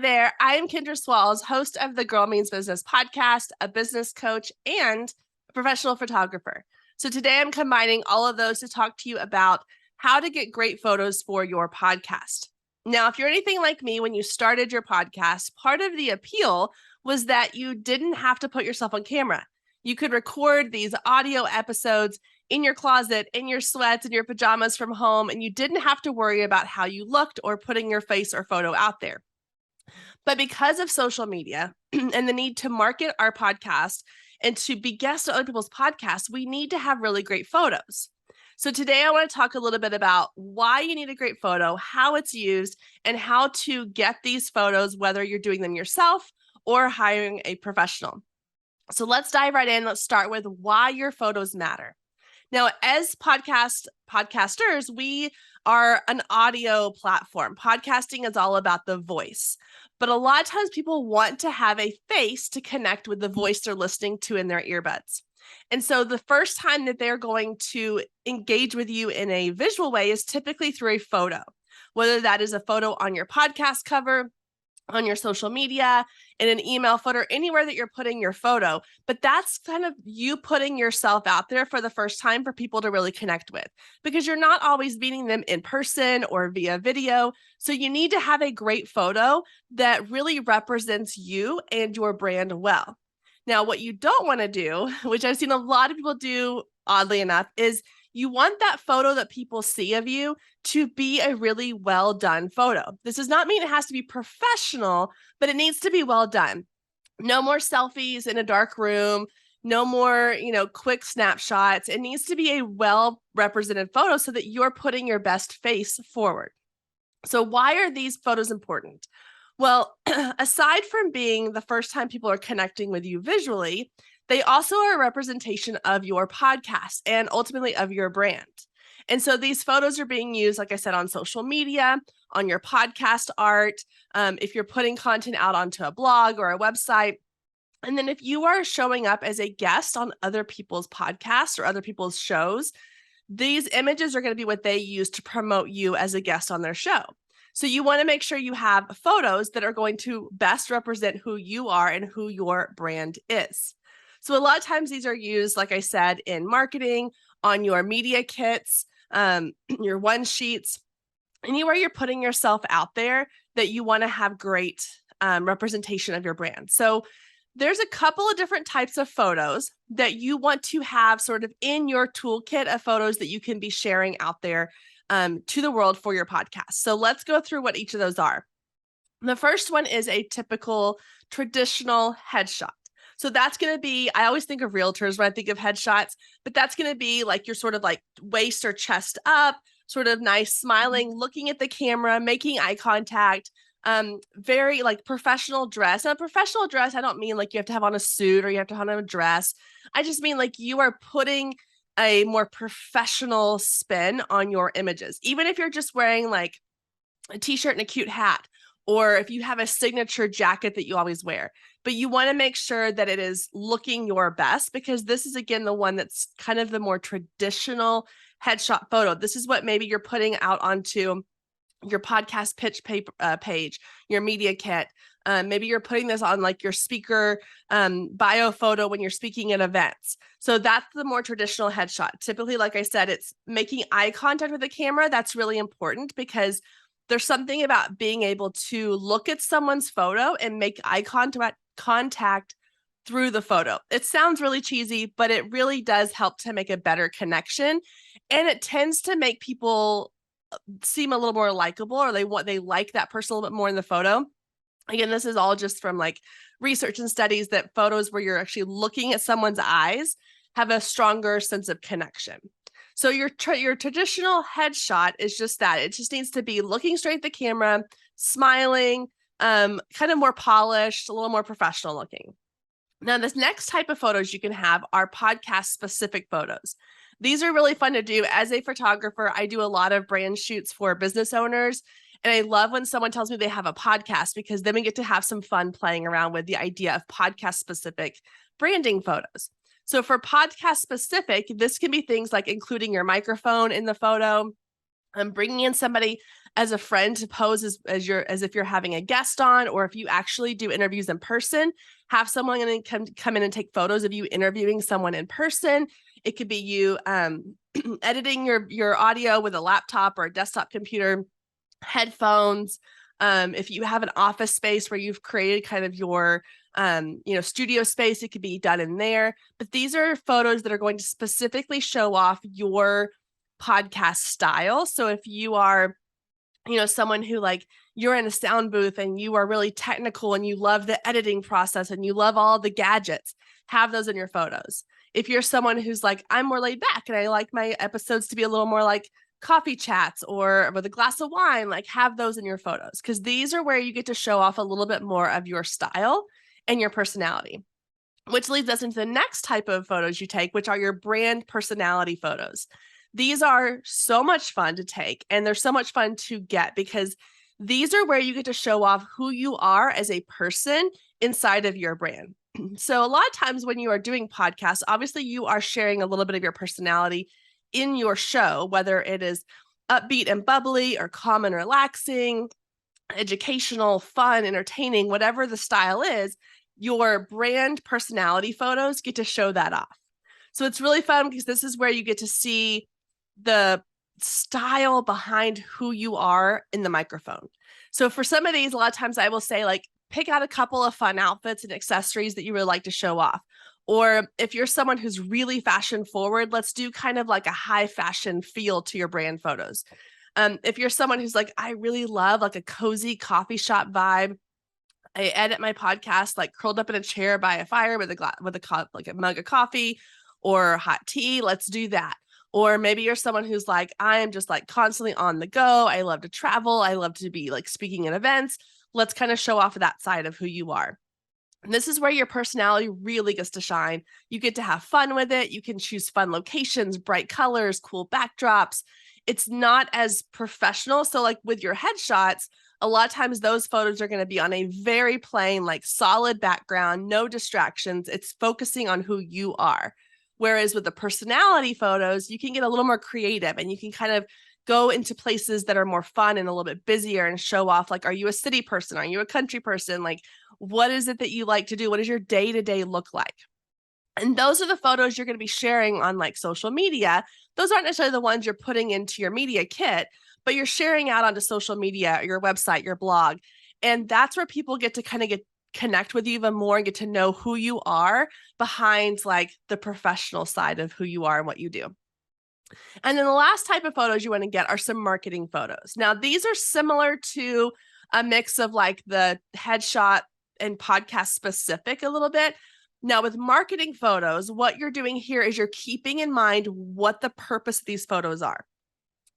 there. I am Kendra Swalls, host of the Girl Means Business podcast, a business coach, and a professional photographer. So today I'm combining all of those to talk to you about how to get great photos for your podcast. Now, if you're anything like me, when you started your podcast, part of the appeal was that you didn't have to put yourself on camera. You could record these audio episodes in your closet, in your sweats, in your pajamas from home, and you didn't have to worry about how you looked or putting your face or photo out there. But because of social media and the need to market our podcast and to be guests on other people's podcasts, we need to have really great photos. So today I want to talk a little bit about why you need a great photo, how it's used, and how to get these photos, whether you're doing them yourself or hiring a professional. So let's dive right in. Let's start with why your photos matter. Now, as podcasters, we are an audio platform. Podcasting is all about the voice. But a lot of times people want to have a face to connect with the voice they're listening to in their earbuds. And so the first time that they're going to engage with you in a visual way is typically through a photo, whether that is a photo on your podcast cover, on your social media, in an email footer, anywhere that you're putting your photo. But that's kind of you putting yourself out there for the first time for people to really connect with, because you're not always meeting them in person or via video. So you need to have a great photo that really represents you and your brand well. Now, what you don't want to do, which I've seen a lot of people do, oddly enough, is you want that photo that people see of you to be a really well done photo. This does not mean it has to be professional, but it needs to be well done. No more selfies in a dark room, no more, quick snapshots. It needs to be a well represented photo so that you're putting your best face forward. So why are these photos important? Well, aside from being the first time people are connecting with you visually, they also are a representation of your podcast and ultimately of your brand. And so these photos are being used, like I said, on social media, on your podcast art, if you're putting content out onto a blog or a website. And then if you are showing up as a guest on other people's podcasts or other people's shows, these images are going to be what they use to promote you as a guest on their show. So you want to make sure you have photos that are going to best represent who you are and who your brand is. So a lot of times these are used, like I said, in marketing, on your media kits, your one sheets, anywhere you're putting yourself out there that you want to have great representation of your brand. So there's a couple of different types of photos that you want to have sort of in your toolkit of photos that you can be sharing out there to the world for your podcast. So let's go through what each of those are. The first one is a typical traditional headshot. So that's going to be, I always think of realtors when I think of headshots, but that's going to be like your sort of like waist or chest up, sort of nice, smiling, looking at the camera, making eye contact, very like professional dress. And a professional dress, I don't mean like you have to have on a suit or you have to have on a dress. I just mean like you are putting a more professional spin on your images. Even if you're just wearing like a t-shirt and a cute hat, or if you have a signature jacket that you always wear, but you want to make sure that it is looking your best, because this is, again, the one that's kind of the more traditional headshot photo. This is what maybe you're putting out onto your podcast pitch page, your media kit. Maybe you're putting this on like your speaker bio photo when you're speaking at events. So that's the more traditional headshot. Typically, like I said, it's making eye contact with the camera. That's really important because there's something about being able to look at someone's photo and make eye contact through the photo. It sounds really cheesy, but it really does help to make a better connection. And it tends to make people seem a little more likable, or they like that person a little bit more in the photo. Again, this is all just from like research and studies that photos where you're actually looking at someone's eyes have a stronger sense of connection. So your traditional headshot is just that. It just needs to be looking straight at the camera, smiling, kind of more polished, a little more professional looking. Now, this next type of photos you can have are podcast specific photos. These are really fun to do. As a photographer, I do a lot of brand shoots for business owners. And I love when someone tells me they have a podcast, because then we get to have some fun playing around with the idea of podcast specific branding photos. So for podcast specific, this can be things like including your microphone in the photo, bringing in somebody as a friend to pose as if you're having a guest on, or if you actually do interviews in person, have someone come in and take photos of you interviewing someone in person. It could be you editing your audio with a laptop or a desktop computer, headphones. If you have an office space where you've created kind of your studio space, it could be done in there. But these are photos that are going to specifically show off your podcast style. So if you are someone who like you're in a sound booth and you are really technical and you love the editing process and you love all the gadgets, have those in your photos. If you're someone who's like, I'm more laid back and I like my episodes to be a little more like coffee chats or with a glass of wine, like have those in your photos, because these are where you get to show off a little bit more of your style and your personality, which leads us into the next type of photos you take, which are your brand personality photos. These are so much fun to take, and they're so much fun to get because these are where you get to show off who you are as a person inside of your brand. So a lot of times when you are doing podcasts, obviously you are sharing a little bit of your personality in your show, whether it is upbeat and bubbly or calm and relaxing, educational, fun, entertaining, whatever the style is, your brand personality photos get to show that off. So it's really fun because this is where you get to see the style behind who you are in the microphone. So for some of these, a lot of times I will say like, pick out a couple of fun outfits and accessories that you really like to show off. Or if you're someone who's really fashion forward, let's do kind of like a high fashion feel to your brand photos. If you're someone who's like, I really love like a cozy coffee shop vibe, I edit my podcast like curled up in a chair by a fire with a mug of coffee or hot tea. Let's do that. Or maybe you're someone who's like, I am just like constantly on the go. I love to travel. I love to be like speaking at events. Let's kind of show off that side of who you are. And this is where your personality really gets to shine. You get to have fun with it. You can choose fun locations, bright colors, cool backdrops. It's not as professional. So like with your headshots, a lot of times those photos are going to be on a very plain, like solid background, no distractions. It's focusing on who you are. Whereas with the personality photos, you can get a little more creative and you can kind of go into places that are more fun and a little bit busier and show off, like, are you a city person? Are you a country person? Like, what is it that you like to do? What does your day-to-day look like? And those are the photos you're going to be sharing on like social media. Those aren't necessarily the ones you're putting into your media kit, but you're sharing out onto social media, your website, your blog. And that's where people get to kind of connect with you even more and get to know who you are behind like the professional side of who you are and what you do. And then the last type of photos you want to get are some marketing photos. Now, these are similar to a mix of like the headshot and podcast specific a little bit. Now, with marketing photos, what you're doing here is you're keeping in mind what the purpose of these photos are.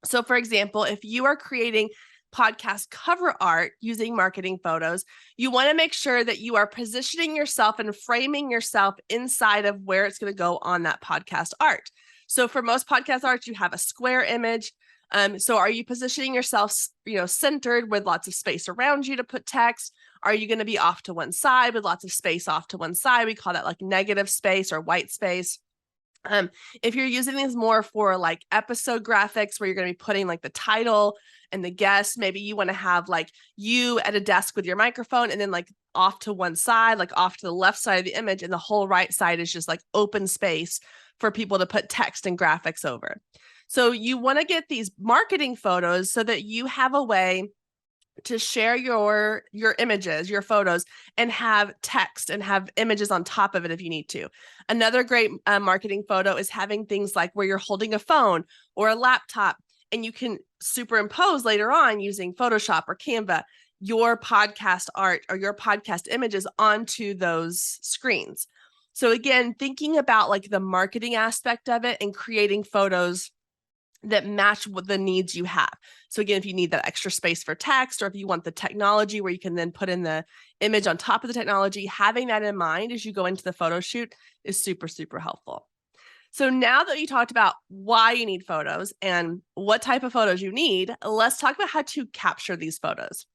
So, for example, if you are creating podcast cover art using marketing photos, you want to make sure that you are positioning yourself and framing yourself inside of where it's going to go on that podcast art. So for most podcast arts, you have a square image. So are you positioning yourself, centered with lots of space around you to put text? Are you going to be off to one side with lots of space off to one side? We call that like negative space or white space. If you're using these more for like episode graphics where you're going to be putting like the title and the guest, maybe you want to have like you at a desk with your microphone and then like off to one side, like off to the left side of the image, and the whole right side is just like open space for people to put text and graphics over. So you want to get these marketing photos so that you have a way to share your images, your photos, and have text and have images on top of it if you need to. Another great marketing photo is having things like where you're holding a phone or a laptop, and you can superimpose later on using Photoshop or Canva your podcast art or your podcast images onto those screens. So again, thinking about like the marketing aspect of it and creating photos that match what the needs you have. So again, if you need that extra space for text, or if you want the technology where you can then put in the image on top of the technology, having that in mind as you go into the photo shoot is super, super helpful. So now that you talked about why you need photos and what type of photos you need, let's talk about how to capture these photos.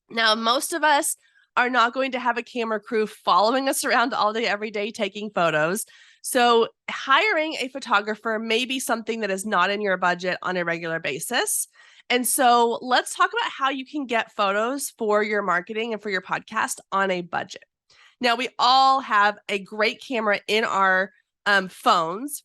Now, most of us are not going to have a camera crew following us around all day, every day, taking photos. So hiring a photographer may be something that is not in your budget on a regular basis. And so let's talk about how you can get photos for your marketing and for your podcast on a budget. Now, we all have a great camera in our phones.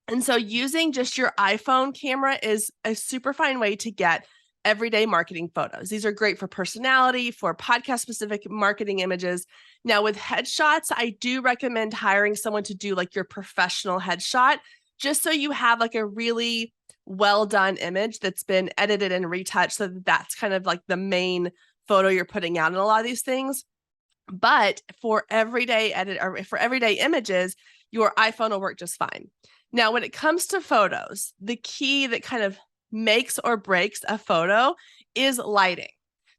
And so using just your iPhone camera is a super fine way to get everyday marketing photos. These are great for personality, for podcast specific marketing images. Now with headshots, I do recommend hiring someone to do like your professional headshot, just so you have like a really well done image that's been edited and retouched. So that's kind of like the main photo you're putting out in a lot of these things. But for everyday edit or for everyday images, your iPhone will work just fine. Now, when it comes to photos, the key that kind of makes or breaks a photo is lighting.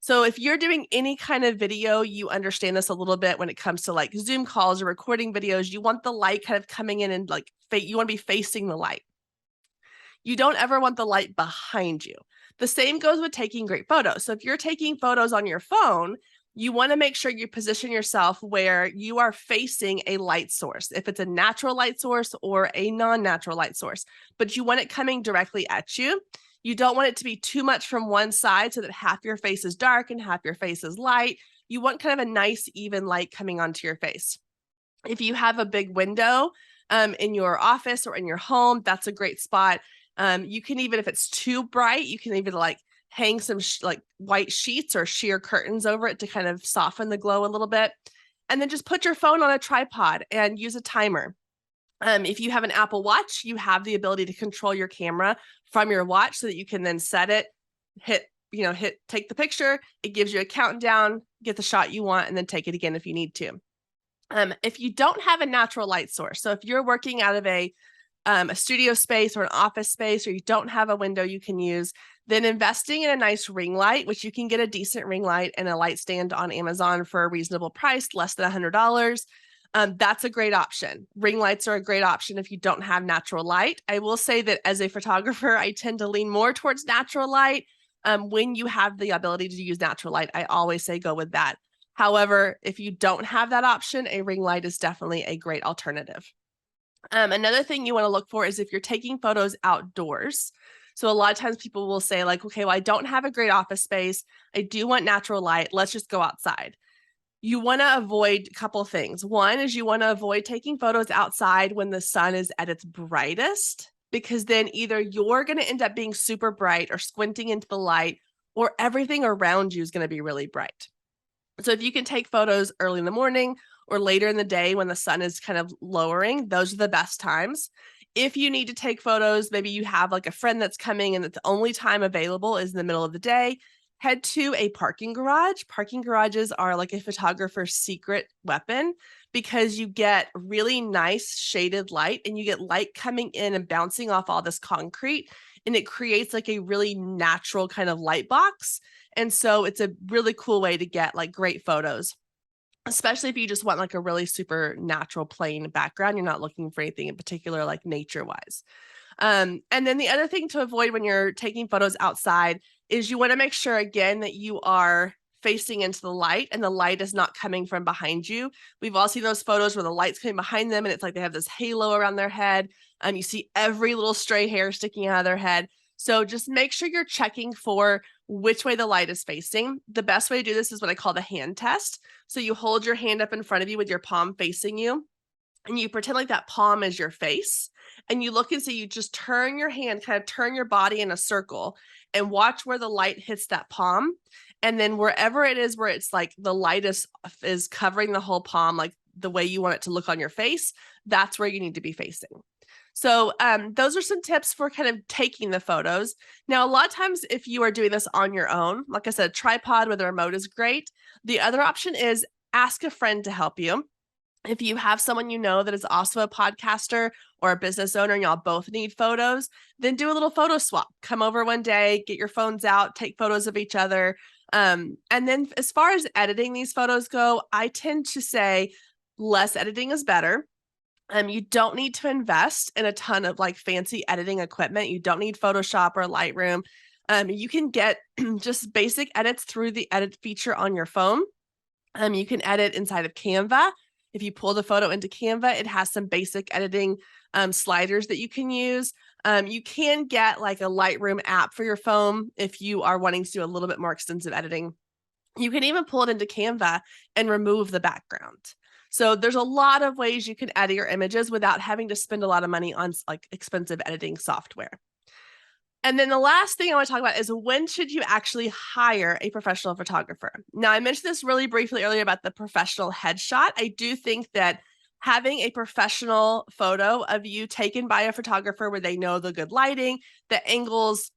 So if you're doing any kind of video, you understand this a little bit when it comes to like Zoom calls or recording videos. You want the light kind of coming in and like you want to be facing the light. You don't ever want the light behind you. The same goes with taking great photos. So if you're taking photos on your phone, you want to make sure you position yourself where you are facing a light source, if it's a natural light source or a non-natural light source, but you want it coming directly at you. You don't want it to be too much from one side so that half your face is dark and half your face is light. You want kind of a nice, even light coming onto your face. If you have a big window in your office or in your home, that's a great spot. You can even, if it's too bright, you can even like hang some like white sheets or sheer curtains over it to kind of soften the glow a little bit. And then just put your phone on a tripod and use a timer. If you have an Apple Watch, you have the ability to control your camera from your watch so that you can then set it, take the picture. It gives you a countdown, get the shot you want, and then take it again if you need to. If you don't have a natural light source, so if you're working out of a studio space or an office space, or you don't have a window you can use, then investing in a nice ring light, which you can get a decent ring light and a light stand on Amazon for a reasonable price, less than $100. That's a great option. Ring lights are a great option if you don't have natural light. I will say that as a photographer, I tend to lean more towards natural light. When you have the ability to use natural light, I always say go with that. However, if you don't have that option, a ring light is definitely a great alternative. Another thing you want to look for is if you're taking photos outdoors. So a lot of times people will say like, okay, well, I don't have a great office space. I do want natural light. Let's just go outside. You want to avoid a couple things. One is you want to avoid taking photos outside when the sun is at its brightest, because then either you're going to end up being super bright or squinting into the light, or everything around you is going to be really bright. So if you can take photos early in the morning or later in the day when the sun is kind of lowering, those are the best times. If you need to take photos, maybe you have like a friend that's coming and the only time available is in the middle of the day, head to a parking garage. Parking garages are like a photographer's secret weapon because you get really nice shaded light and you get light coming in and bouncing off all this concrete, and it creates like a really natural kind of light box. And so it's a really cool way to get like great photos, especially if you just want like a really super natural plain background. You're not looking for anything in particular, like nature wise. And then the other thing to avoid when you're taking photos outside is you want to make sure, again, that you are facing into the light and the light is not coming from behind you. We've all seen those photos where the light's coming behind them and it's like they have this halo around their head. You see every little stray hair sticking out of their head. So just make sure you're checking for which way the light is facing. The best way to do this is what I call the hand test. So you hold your hand up in front of you with your palm facing you, and you pretend like that palm is your face, and you look and see, you just turn your hand, kind of turn your body in a circle and watch where the light hits that palm. And then wherever it is where it's like the light is covering the whole palm, like the way you want it to look on your face, that's where you need to be facing. So those are some tips for kind of taking the photos. Now, a lot of times if you are doing this on your own, like I said, tripod with a remote is great. The other option is ask a friend to help you. If you have someone you know that is also a podcaster or a business owner and y'all both need photos, then do a little photo swap. Come over one day, get your phones out, take photos of each other. And then as far as editing these photos go, I tend to say less editing is better. You don't need to invest in a ton of like fancy editing equipment. You don't need Photoshop or Lightroom. You can get just basic edits through the edit feature on your phone. You can edit inside of Canva. If you pull the photo into Canva, it has some basic editing sliders that you can use. You can get like a Lightroom app for your phone if you are wanting to do a little bit more extensive editing. You can even pull it into Canva and remove the background. So there's a lot of ways you can edit your images without having to spend a lot of money on like expensive editing software. And then the last thing I want to talk about is, when should you actually hire a professional photographer? Now, I mentioned this really briefly earlier about the professional headshot. I do think that having a professional photo of you taken by a photographer where they know the good lighting, the angles,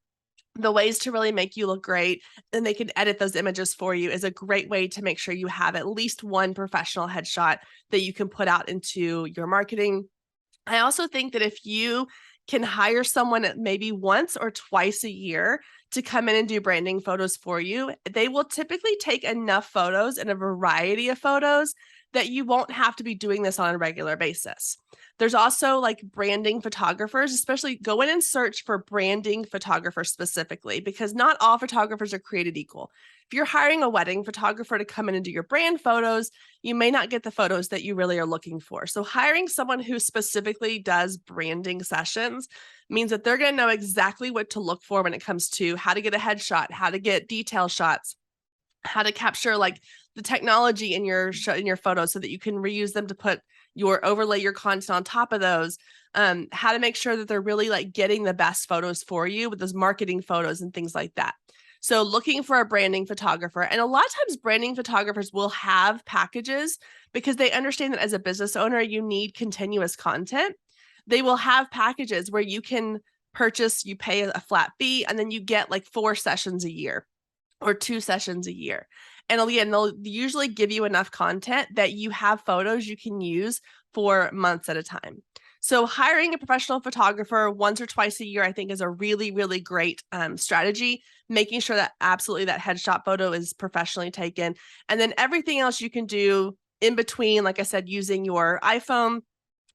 the ways to really make you look great, and they can edit those images for you, is a great way to make sure you have at least one professional headshot that you can put out into your marketing. I also think that if you can hire someone maybe once or twice a year to come in and do branding photos for you, they will typically take enough photos and a variety of photos that you won't have to be doing this on a regular basis. There's also like branding photographers, especially go in and search for branding photographers specifically, because not all photographers are created equal. If you're hiring a wedding photographer to come in and do your brand photos, you may not get the photos that you really are looking for. So hiring someone who specifically does branding sessions means that they're going to know exactly what to look for when it comes to how to get a headshot, how to get detail shots, how to capture like the technology in your photos so that you can reuse them to overlay your content on top of those. How to make sure that they're really like getting the best photos for you with those marketing photos and things like that. So looking for a branding photographer, and a lot of times branding photographers will have packages because they understand that as a business owner, you need continuous content. They will have packages where you can purchase, you pay a flat fee, and then you get like 4 sessions a year or 2 sessions a year. And again, they'll usually give you enough content that you have photos you can use for months at a time. So hiring a professional photographer once or twice a year, I think, is a really, really great strategy, making sure that absolutely that headshot photo is professionally taken. And then everything else you can do in between, like I said, using your iPhone,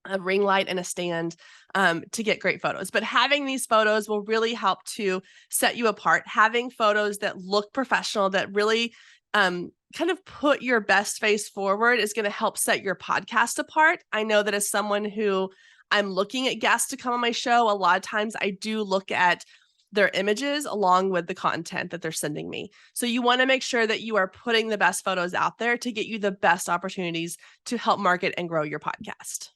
a ring light, and a stand to get great photos. But having these photos will really help to set you apart. Having photos that look professional, that really kind of put your best face forward, is going to help set your podcast apart. I know that as someone who I'm looking at guests to come on my show, a lot of times I do look at their images along with the content that they're sending me. So you want to make sure that you are putting the best photos out there to get you the best opportunities to help market and grow your podcast.